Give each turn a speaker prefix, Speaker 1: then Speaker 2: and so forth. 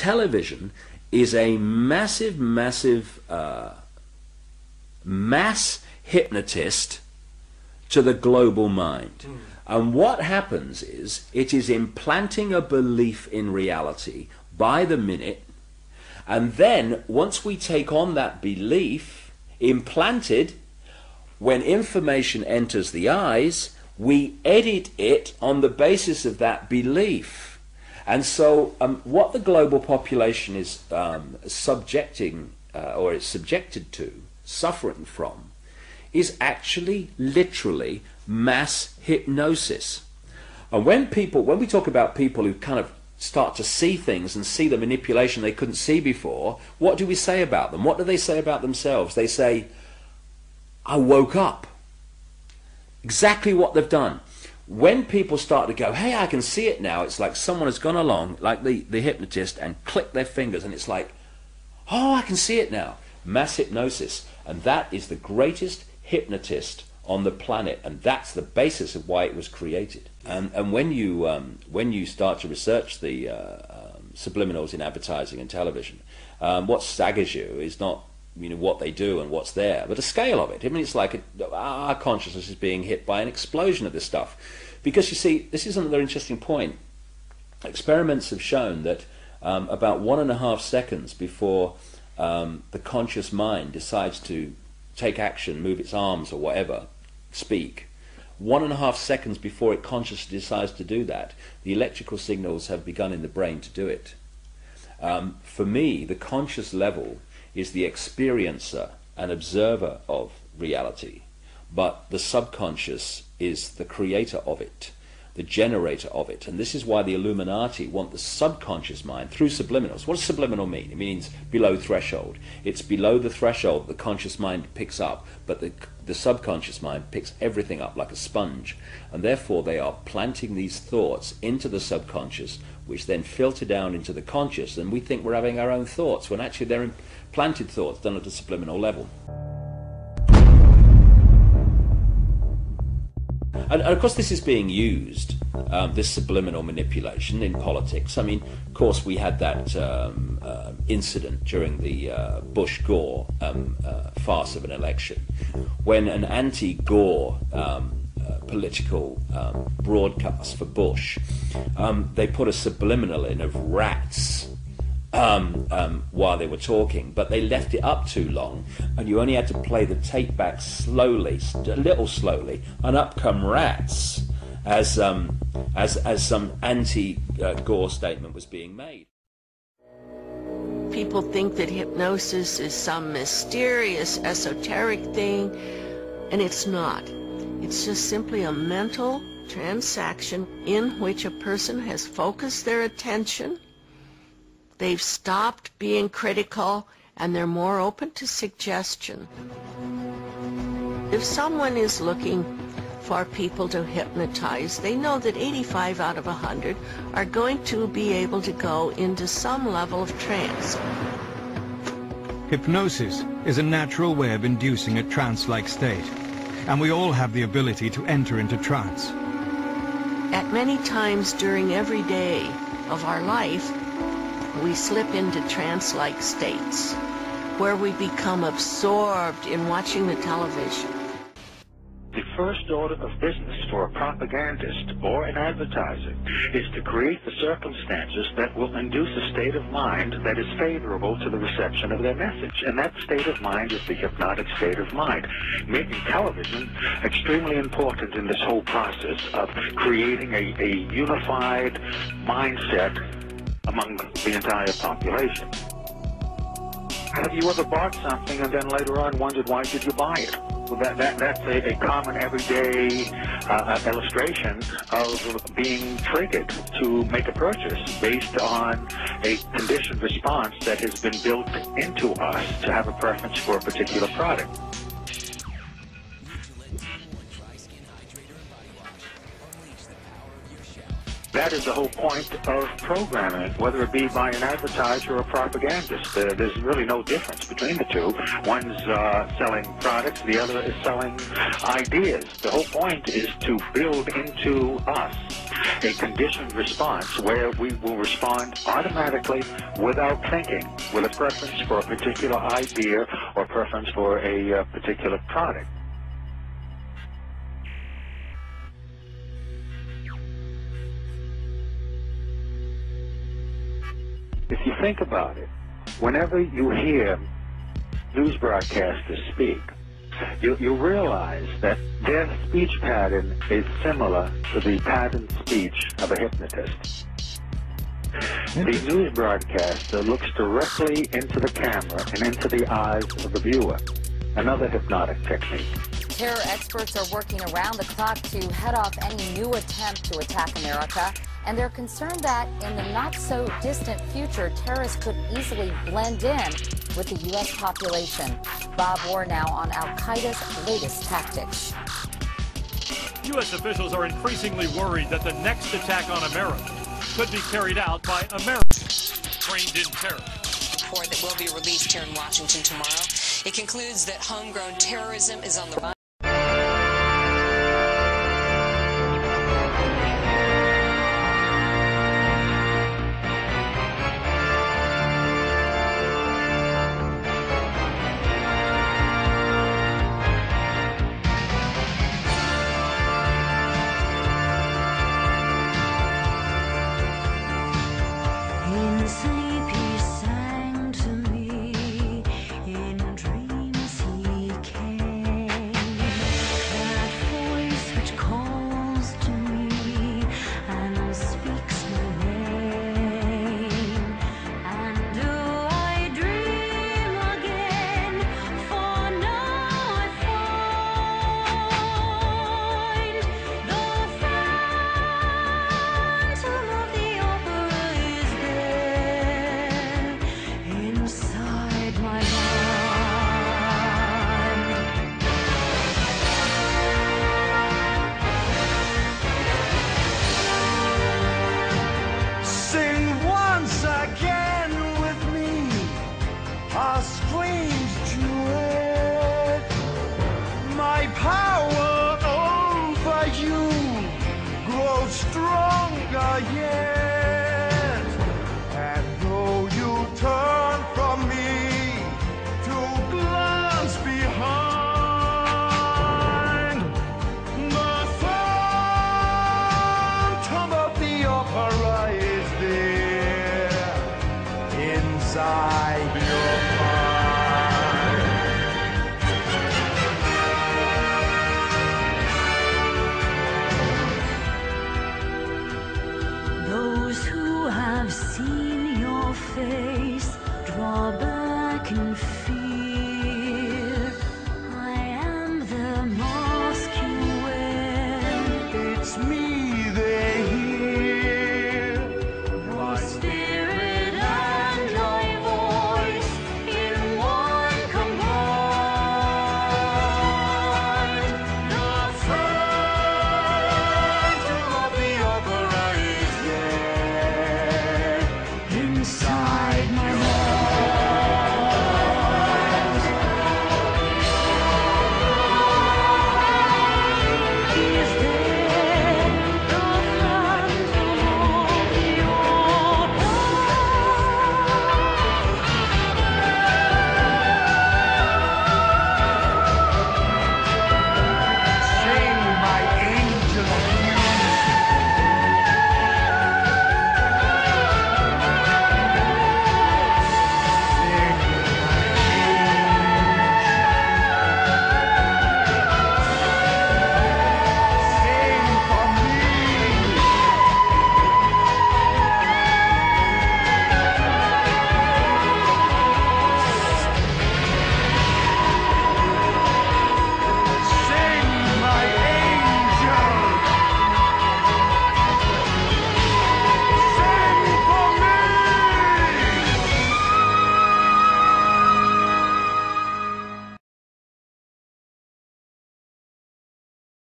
Speaker 1: television is a massive, massive mass hypnotist to the global mind. And what happens is it is implanting a belief in reality by the minute, and then once we take on that belief implanted, when information enters the eyes, we edit it on the basis of that belief. And so what the global population is subjecting or is subjected to, suffering from, is actually literally mass hypnosis. And when we talk about people who kind of start to see things and see the manipulation they couldn't see before, what do we say about them? What do they say about themselves? They say, I woke up. Exactly what they've done. When people start to go, hey, I can see it now, it's like someone has gone along, like the hypnotist, and clicked their fingers, and it's like, oh, I can see it now. Mass hypnosis. And that is the greatest hypnotist on the planet, and that's the basis of why it was created. And when you start to research the subliminals in advertising and television, what staggers you is not what they do and what's there, but the scale of it. I mean, it's like our consciousness is being hit by an explosion of this stuff. Because you see, this is another interesting point. Experiments have shown that about 1.5 seconds before the conscious mind decides to take action, move its arms or whatever, speak, 1.5 seconds before it consciously decides to do that, the electrical signals have begun in the brain to do it. For me, the conscious level is the experiencer and observer of reality, but the subconscious is the creator of it, the generator of it. And this is why the Illuminati want the subconscious mind through subliminals. What does subliminal mean? It means below threshold. It's below the threshold the conscious mind picks up, but the subconscious mind picks everything up like a sponge. And therefore they are planting these thoughts into the subconscious, which then filter down into the conscious, and we think we're having our own thoughts, when actually they're implanted thoughts done at a subliminal level. And of course this is being used, this subliminal manipulation, in politics. I mean, of course we had that incident during the Bush-Gore farce of an election, when an anti-Gore political broadcast for Bush, they put a subliminal in of rats while they were talking, but they left it up too long, and you only had to play the tape back slowly, a little slowly, and up come rats as some anti-Gore statement was being made.
Speaker 2: People think that hypnosis is some mysterious, esoteric thing, and it's not. It's just simply a mental transaction in which a person has focused their attention. They've stopped being critical, and they're more open to suggestion. If someone is looking for people to hypnotize, they know that 85 out of 100 are going to be able to go into some level of trance.
Speaker 3: Hypnosis is a natural way of inducing a trance-like state, and we all have the ability to enter into trance.
Speaker 2: At many times during every day of our life, we slip into trance-like states where we become absorbed in watching the television.
Speaker 4: The first order of business for a propagandist or an advertiser is to create the circumstances that will induce a state of mind that is favorable to the reception of their message. And that state of mind is the hypnotic state of mind, making television extremely important in this whole process of creating a unified mindset among the entire population. Have you ever bought something and then later on wondered why did you buy it? Well, that's a common everyday illustration of being triggered to make a purchase based on a conditioned response that has been built into us to have a preference for a particular product. That is the whole point of programming, whether it be by an advertiser or a propagandist. There's really no difference between the two. One's selling products, the other is selling ideas. The whole point is to build into us a conditioned response where we will respond automatically without thinking, with a preference for a particular idea or preference for a particular product. If you think about it, whenever you hear news broadcasters speak, you realize that their speech pattern is similar to the pattern speech of a hypnotist. The news broadcaster looks directly into the camera and into the eyes of the viewer, another hypnotic technique.
Speaker 5: Terror experts are working around the clock to head off any new attempt to attack America, and they're concerned that in the not-so-distant future, terrorists could easily blend in with the U.S. population. Bob Orr now on Al-Qaeda's latest tactics.
Speaker 6: U.S. officials are increasingly worried that the next attack on America could be carried out by Americans trained in terror.
Speaker 7: Report that will be released here in Washington tomorrow. It concludes that homegrown terrorism is on the rise.
Speaker 8: Inside my mind.